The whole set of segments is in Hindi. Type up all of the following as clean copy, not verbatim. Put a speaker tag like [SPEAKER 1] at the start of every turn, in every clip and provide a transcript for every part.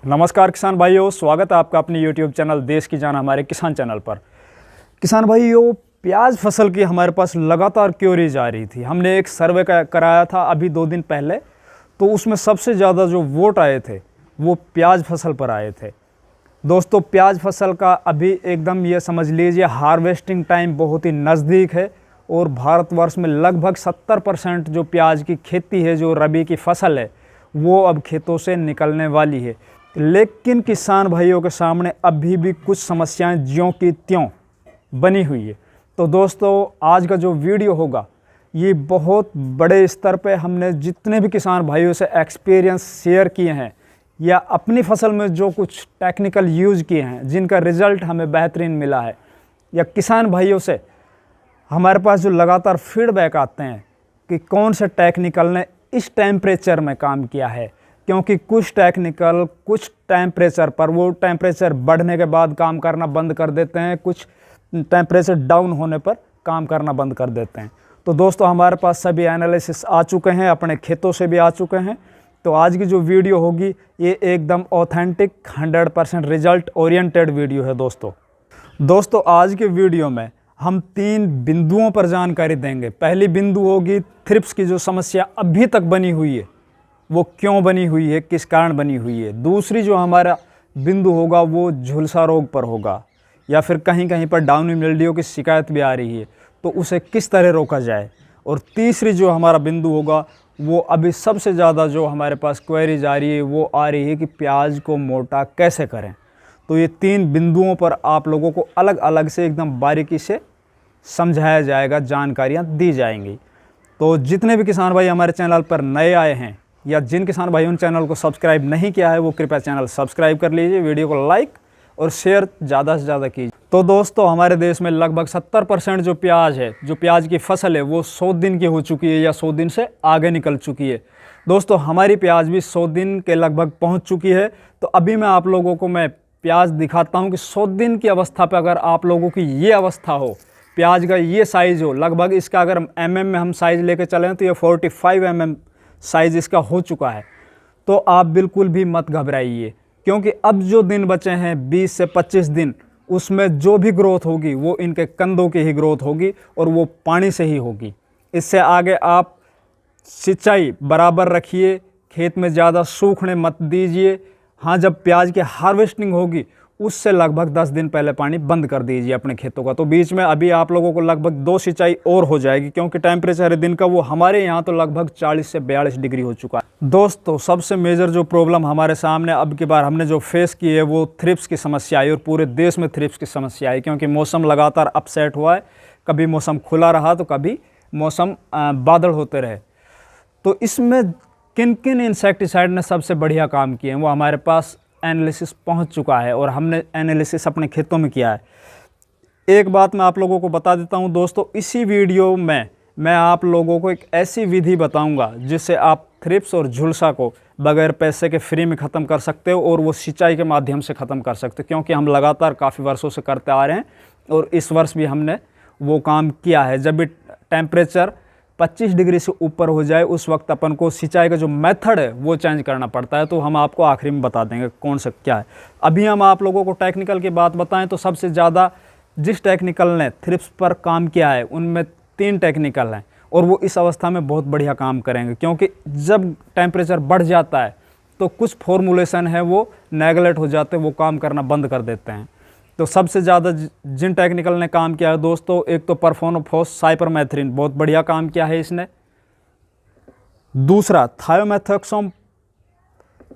[SPEAKER 1] नमस्कार किसान भाइयों, स्वागत है आपका अपने YouTube चैनल देश की जान हमारे किसान चैनल पर। किसान भाइयों, प्याज फसल की हमारे पास लगातार क्वेरीज आ रही थी। हमने एक सर्वे कराया था अभी 2 दिन पहले, तो उसमें सबसे ज़्यादा जो वोट आए थे वो प्याज फसल पर आए थे। दोस्तों, प्याज फसल का अभी एकदम ये समझ लीजिए हार्वेस्टिंग टाइम बहुत ही नज़दीक है और भारतवर्ष में लगभग 70% जो प्याज की खेती है, जो रबी की फसल है, वो अब खेतों से निकलने वाली है। लेकिन किसान भाइयों के सामने अभी भी कुछ समस्याएं ज्यों की त्यों बनी हुई है। तो दोस्तों, आज का जो वीडियो होगा ये बहुत बड़े स्तर पे हमने जितने भी किसान भाइयों से एक्सपीरियंस शेयर किए हैं या अपनी फसल में जो कुछ टेक्निकल यूज़ किए हैं, जिनका रिज़ल्ट हमें बेहतरीन मिला है, या किसान भाइयों से हमारे पास जो लगातार फीडबैक आते हैं कि कौन से टेक्निकल ने इस टेम्परेचर में काम किया है। क्योंकि कुछ टेक्निकल कुछ टेम्परेचर पर, वो टेम्परेचर बढ़ने के बाद काम करना बंद कर देते हैं, कुछ टेम्परेचर डाउन होने पर काम करना बंद कर देते हैं। तो दोस्तों, हमारे पास सभी एनालिसिस आ चुके हैं, अपने खेतों से भी आ चुके हैं। तो आज की जो वीडियो होगी ये एकदम ऑथेंटिक 100% रिजल्ट ओरिएंटेड वीडियो है। दोस्तों आज के वीडियो में हम 3 बिंदुओं पर जानकारी देंगे। पहली बिंदु होगी थ्रिप्स की जो समस्या अभी तक बनी हुई है वो क्यों बनी हुई है, किस कारण बनी हुई है। दूसरी जो हमारा बिंदु होगा वो झुलसा रोग पर होगा, या फिर कहीं कहीं पर डाउनी मिल्ड्यू की शिकायत भी आ रही है, तो उसे किस तरह रोका जाए। और तीसरी जो हमारा बिंदु होगा वो अभी सबसे ज़्यादा जो हमारे पास क्वेरीज आ रही है वो आ रही है कि प्याज को मोटा कैसे करें। तो ये 3 बिंदुओं पर आप लोगों को अलग अलग से एकदम बारीकी से समझाया जाएगा, जानकारियाँ दी जाएंगी। तो जितने भी किसान भाई हमारे चैनल पर नए आए हैं या जिन किसान भाइयों ने चैनल को सब्सक्राइब नहीं किया है वो कृपया चैनल सब्सक्राइब कर लीजिए, वीडियो को लाइक और शेयर ज़्यादा से ज़्यादा कीजिए। तो दोस्तों, हमारे देश में लगभग 70% जो प्याज है, जो प्याज की फसल है, वो 100 दिन की हो चुकी है या 100 दिन से आगे निकल चुकी है। दोस्तों, हमारी प्याज भी 100 दिन के लगभग पहुँच चुकी है। तो अभी मैं आप लोगों को प्याज दिखाता हूँ कि 100 दिन की अवस्था पर अगर आप लोगों की ये अवस्था हो, प्याज का ये साइज़ हो, लगभग इसका अगर mm में हम साइज़ लेके चलें तो ये 45 mm साइज़ इसका हो चुका है। तो आप बिल्कुल भी मत घबराइए, क्योंकि अब जो दिन बचे हैं 20 से 25 दिन, उसमें जो भी ग्रोथ होगी वो इनके कंधों की ही ग्रोथ होगी और वो पानी से ही होगी। इससे आगे आप सिंचाई बराबर रखिए, खेत में ज़्यादा सूखने मत दीजिए। हाँ, जब प्याज की हार्वेस्टिंग होगी उससे लगभग 10 दिन पहले पानी बंद कर दीजिए अपने खेतों का। तो बीच में अभी आप लोगों को लगभग 2 सिंचाई और हो जाएगी, क्योंकि टेम्परेचर है दिन का वो हमारे यहाँ तो लगभग 40 से 42 डिग्री हो चुका है। दोस्तों, सबसे मेजर जो प्रॉब्लम हमारे सामने अब की बार हमने जो फेस की है वो थ्रिप्स की समस्या आई, और पूरे देश में थ्रिप्स की समस्या आई, क्योंकि मौसम लगातार अपसेट हुआ है। कभी मौसम खुला रहा तो कभी मौसम बादल होते रहे। तो इसमें किन किन इंसेक्टिसाइड ने सबसे बढ़िया काम किए हैं वो हमारे पास एनालिसिस पहुंच चुका है और हमने एनालिसिस अपने खेतों में किया है। एक बात मैं आप लोगों को बता देता हूं दोस्तों, इसी वीडियो में मैं आप लोगों को एक ऐसी विधि बताऊंगा जिससे आप थ्रिप्स और झुलसा को बगैर पैसे के फ्री में ख़त्म कर सकते हो, और वो सिंचाई के माध्यम से ख़त्म कर सकते हो, क्योंकि हम लगातार काफ़ी वर्षों से करते आ रहे हैं और इस वर्ष भी हमने वो काम किया है। जब भी टेम्परेचर 25 डिग्री से ऊपर हो जाए उस वक्त अपन को सिंचाई का जो मेथड है वो चेंज करना पड़ता है। तो हम आपको आखिरी में बता देंगे कौन सा क्या है। अभी हम आप लोगों को टेक्निकल की बात बताएं तो सबसे ज़्यादा जिस टेक्निकल ने थ्रिप्स पर काम किया है उनमें 3 टेक्निकल हैं, और वो इस अवस्था में बहुत बढ़िया काम करेंगे, क्योंकि जब टेम्परेचर बढ़ जाता है तो कुछ फॉर्मुलेशन है वो नेगलेक्ट हो जाते हैं, वो काम करना बंद कर देते हैं। तो सबसे ज़्यादा जिन टेक्निकल ने काम किया है दोस्तों, एक तो परफोनोफॉस साइपरमेथ्रिन, बहुत बढ़िया काम किया है इसने। दूसरा थायोमेथोक्सोम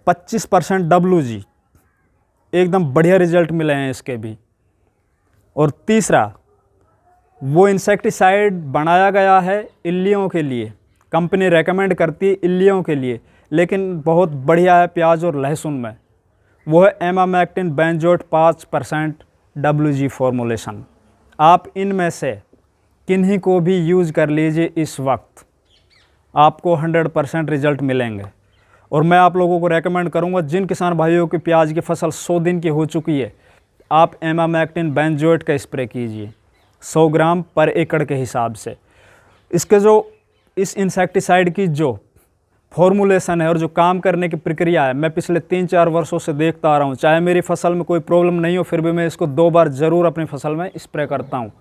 [SPEAKER 1] 25% WG, एकदम बढ़िया रिजल्ट मिले हैं इसके भी। और तीसरा वो इंसेक्टिसाइड बनाया गया है इल्लियों के लिए, कंपनी रेकमेंड करती है इल्लियों के लिए, लेकिन बहुत बढ़िया है प्याज और लहसुन में, वो है एमामेक्टिन बेंजोएट 5% WG फॉर्मुलेशन। आप इनमें से किन्हीं को भी यूज़ कर लीजिए, इस वक्त आपको 100% रिजल्ट मिलेंगे। और मैं आप लोगों को रेकमेंड करूंगा, जिन किसान भाइयों की प्याज की फसल 100 दिन की हो चुकी है, आप एमामेक्टिन बेंजोएट का स्प्रे कीजिए 100 ग्राम पर एकड़ के हिसाब से। इसके जो इस इंसेक्टिसाइड की जो फॉर्मुलेशन है और जो काम करने की प्रक्रिया है, मैं पिछले 3-4 वर्षों से देखता आ रहा हूँ। चाहे मेरी फसल में कोई प्रॉब्लम नहीं हो, फिर भी मैं इसको 2 बार ज़रूर अपनी फसल में स्प्रे करता हूँ।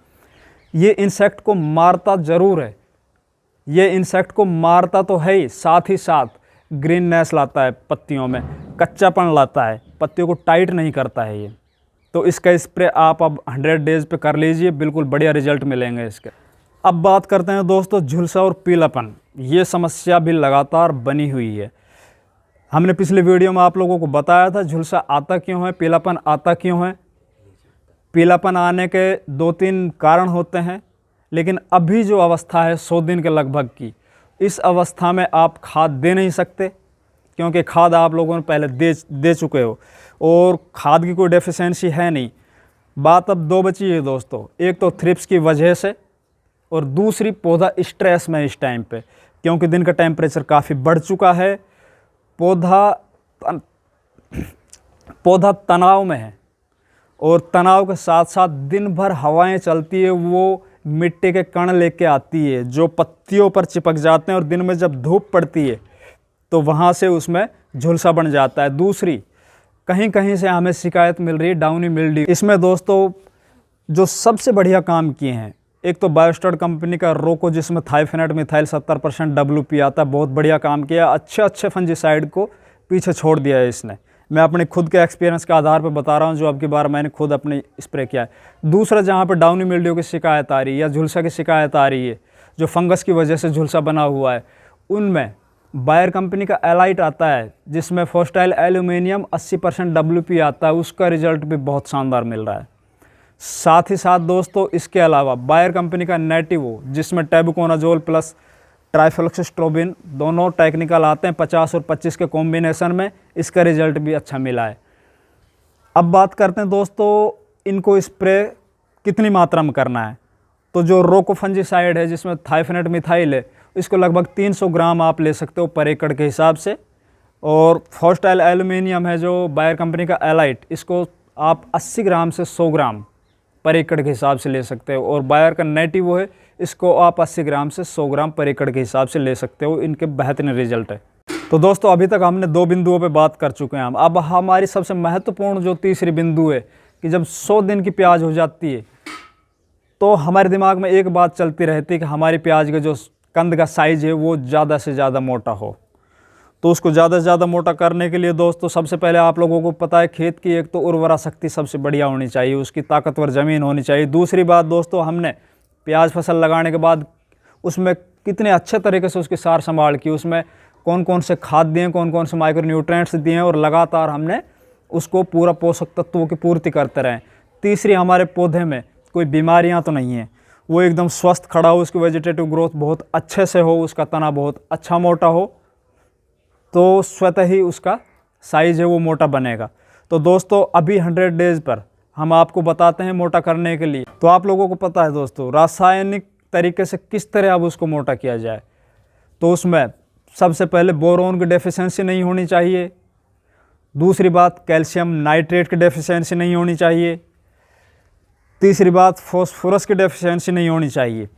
[SPEAKER 1] ये इंसेक्ट को मारता ज़रूर है, ये इंसेक्ट को मारता तो है ही, साथ ही साथ ग्रीननेस लाता है, पत्तियों में कच्चापन लाता है, पत्तियों को टाइट नहीं करता है ये। तो इसका स्प्रे आप अब 100 डेज़ पे कर लीजिए, बिल्कुल बढ़िया रिजल्ट मिलेंगे इसके। अब बात करते हैं दोस्तों झुलसा और पीलापन। ये समस्या भी लगातार बनी हुई है। हमने पिछले वीडियो में आप लोगों को बताया था झुलसा आता क्यों है, पीलापन आता क्यों है। पीलापन आने के 2-3 कारण होते हैं, लेकिन अभी जो अवस्था है 100 दिन के लगभग की, इस अवस्था में आप खाद दे नहीं सकते, क्योंकि खाद आप लोगों ने पहले दे चुके हो और खाद की कोई डेफिशिएंसी है नहीं। बात अब 2 बची है दोस्तों, एक तो थ्रिप्स की वजह से और दूसरी पौधा स्ट्रेस में इस टाइम पे, क्योंकि दिन का टेम्परेचर काफ़ी बढ़ चुका है, पौधा तनाव में है और तनाव के साथ साथ दिन भर हवाएं चलती है, वो मिट्टी के कण लेके आती है जो पत्तियों पर चिपक जाते हैं और दिन में जब धूप पड़ती है तो वहाँ से उसमें झुलसा बन जाता है। दूसरी, कहीं कहीं से हमें शिकायत मिल रही है डाउनी मिल्ड्यू। इसमें दोस्तों जो सबसे बढ़िया काम किए हैं, एक तो बायोस्टार कंपनी का रोको, जिसमें थाइफेनेट मिथाइल 70% WP आता है, बहुत बढ़िया काम किया। अच्छे फंजीसाइड को पीछे छोड़ दिया है इसने। मैं अपने खुद के एक्सपीरियंस के आधार पर बता रहा हूँ, जो अब की बार मैंने खुद अपने स्प्रे किया है। दूसरा, जहाँ पर डाउनी मिल्ड्यू की शिकायत आ रही है या झुलसा की शिकायत आ रही है, जो फंगस की वजह से झुलसा बना हुआ है, उनमें बायर कंपनी का एलाइट आता है, जिसमें फोस्टाइल एल्यूमिनियम 80% WP आता है, उसका रिजल्ट भी बहुत शानदार मिल रहा है। साथ ही साथ दोस्तों इसके अलावा बायर कंपनी का नेटिवो, जिसमें टेबुकोनाजोल प्लस ट्राइफ्लॉक्सिस्ट्रोबिन दोनों टेक्निकल आते हैं 50 और 25 के कॉम्बिनेशन में, इसका रिजल्ट भी अच्छा मिला है। अब बात करते हैं दोस्तों इनको स्प्रे कितनी मात्रा में करना है। तो जो रोको फंजीसाइड है, जिसमें थाइफेनेट मिथाइल है, इसको लगभग 300 ग्राम आप ले सकते हो पर एकड़ के हिसाब से। और फोस्टाइल एल्यूमिनियम है जो बायर कंपनी का एलाइट, इसको आप 80 ग्राम से 100 ग्राम पर एकड़ के हिसाब से ले सकते हो। और बायर का नेटिवो है, इसको आप 80 ग्राम से 100 ग्राम पर एकड़ के हिसाब से ले सकते हो। इनके बेहतरीन रिजल्ट है। तो दोस्तों अभी तक हमने 2 बिंदुओं पे बात कर चुके हैं हम। अब हमारी सबसे महत्वपूर्ण जो तीसरी बिंदु है कि जब 100 दिन की प्याज हो जाती है तो हमारे दिमाग में एक बात चलती रहती है कि हमारी प्याज का जो कंद का साइज़ है वो ज़्यादा से ज़्यादा मोटा हो। तो उसको ज़्यादा से ज़्यादा मोटा करने के लिए दोस्तों सबसे पहले आप लोगों को पता है खेत की एक तो उर्वरा शक्ति सबसे बढ़िया होनी चाहिए, उसकी ताकतवर ज़मीन होनी चाहिए। दूसरी बात दोस्तों, हमने प्याज फसल लगाने के बाद उसमें कितने अच्छे तरीके से उसकी सार संभाल की, उसमें कौन कौन से खाद दिए, कौन कौन से माइक्रो न्यूट्रिएंट्स दिए और लगातार हमने उसको पूरा पोषक तत्वों की पूर्ति करते रहें। तीसरी, हमारे पौधे में कोई बीमारियां तो नहीं है, वो एकदम स्वस्थ खड़ा हो, उसकी वेजिटेटिव ग्रोथ बहुत अच्छे से हो, उसका तना बहुत अच्छा मोटा हो, तो स्वतः ही उसका साइज़ है वो मोटा बनेगा। तो दोस्तों अभी 100 डेज़ पर हम आपको बताते हैं मोटा करने के लिए। तो आप लोगों को पता है दोस्तों रासायनिक तरीके से किस तरह अब उसको मोटा किया जाए। तो उसमें सबसे पहले बोरोन की डेफिशिएंसी नहीं होनी चाहिए। दूसरी बात, कैल्शियम नाइट्रेट की डेफिशिएंसी नहीं होनी चाहिए। तीसरी बात, फॉस्फोरस की डेफिशिएंसी नहीं होनी चाहिए।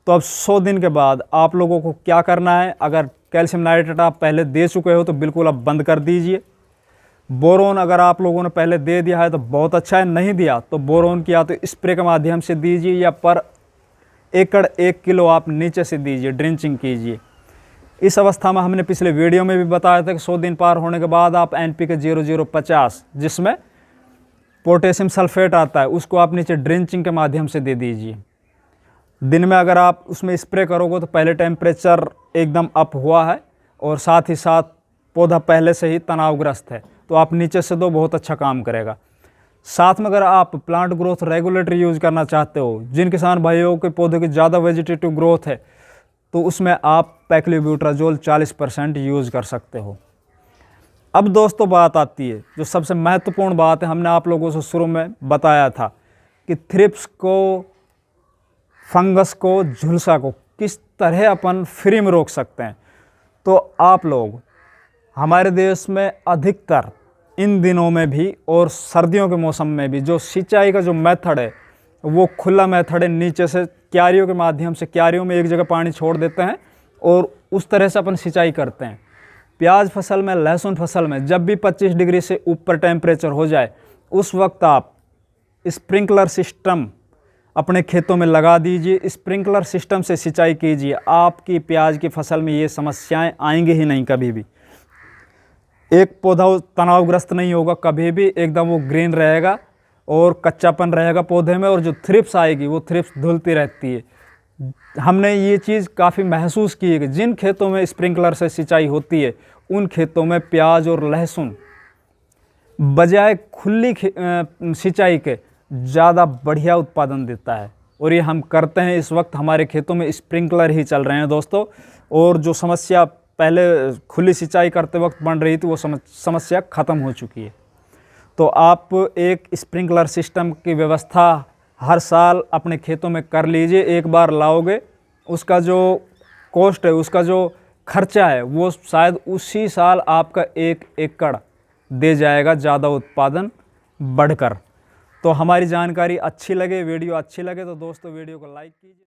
[SPEAKER 1] तो अब 100 दिन के बाद आप लोगों को क्या करना है, अगर कैल्शियम नाइट्रेट आप पहले दे चुके हो तो बिल्कुल अब बंद कर दीजिए। बोरोन अगर आप लोगों ने पहले दे दिया है तो बहुत अच्छा है, नहीं दिया तो बोरोन की या तो स्प्रे के माध्यम से दीजिए या पर एकड़ 1 किलो आप नीचे से दीजिए, ड्रिंचिंग कीजिए। इस अवस्था में हमने पिछले वीडियो में भी बताया था कि 100 दिन पार होने के बाद आप NPK 0050 जिसमें पोटेशियम सल्फेट आता है उसको आप नीचे ड्रिंचिंग के माध्यम से दे दीजिए। दिन में अगर आप उसमें स्प्रे करोगे तो पहले टेम्परेचर एकदम अप हुआ है और साथ ही साथ पौधा पहले से ही तनावग्रस्त है, तो आप नीचे से दो, बहुत अच्छा काम करेगा। साथ में अगर आप प्लांट ग्रोथ रेगुलेटर यूज़ करना चाहते हो, जिन किसान भाइयों के पौधे की ज़्यादा वेजिटेटिव ग्रोथ है, तो उसमें आप पैक्लोब्यूट्राजोल 40% यूज़ कर सकते हो। अब दोस्तों बात आती है जो सबसे महत्वपूर्ण बात है, हमने आप लोगों से शुरू में बताया था कि थ्रिप्स को, फंगस को, झुलसा को किस तरह अपन फ्री में रोक सकते हैं। तो आप लोग हमारे देश में अधिकतर इन दिनों में भी और सर्दियों के मौसम में भी जो सिंचाई का जो मेथड है वो खुला मेथड है। नीचे से क्यारियों के माध्यम से, क्यारियों में एक जगह पानी छोड़ देते हैं और उस तरह से अपन सिंचाई करते हैं। प्याज फसल में, लहसुन फसल में जब भी 25 डिग्री से ऊपर टेम्परेचर हो जाए उस वक्त आप स्प्रिंकलर सिस्टम अपने खेतों में लगा दीजिए। स्प्रिंकलर सिस्टम से सिंचाई कीजिए, आपकी प्याज की फसल में ये समस्याएं आएंगी ही नहीं कभी भी। एक पौधा तनावग्रस्त नहीं होगा कभी भी, एकदम वो ग्रीन रहेगा और कच्चापन रहेगा पौधे में, और जो थ्रिप्स आएगी वो थ्रिप्स धुलती रहती है। हमने ये चीज़ काफ़ी महसूस की है कि जिन खेतों में स्प्रिंकलर से सिंचाई होती है उन खेतों में प्याज और लहसुन बजाय खुली सिंचाई के ज़्यादा बढ़िया उत्पादन देता है। और ये हम करते हैं। इस वक्त हमारे खेतों में स्प्रिंकलर ही चल रहे हैं दोस्तों, और जो समस्या पहले खुली सिंचाई करते वक्त बन रही थी वो समस्या ख़त्म हो चुकी है। तो आप एक स्प्रिंकलर सिस्टम की व्यवस्था हर साल अपने खेतों में कर लीजिए। एक बार लाओगे उसका जो कॉस्ट है, उसका जो खर्चा है, वो शायद उसी साल आपका 1 एकड़ दे जाएगा ज़्यादा उत्पादन बढ़कर। तो हमारी जानकारी अच्छी लगे, वीडियो अच्छी लगे तो दोस्तों वीडियो को लाइक कीजिए।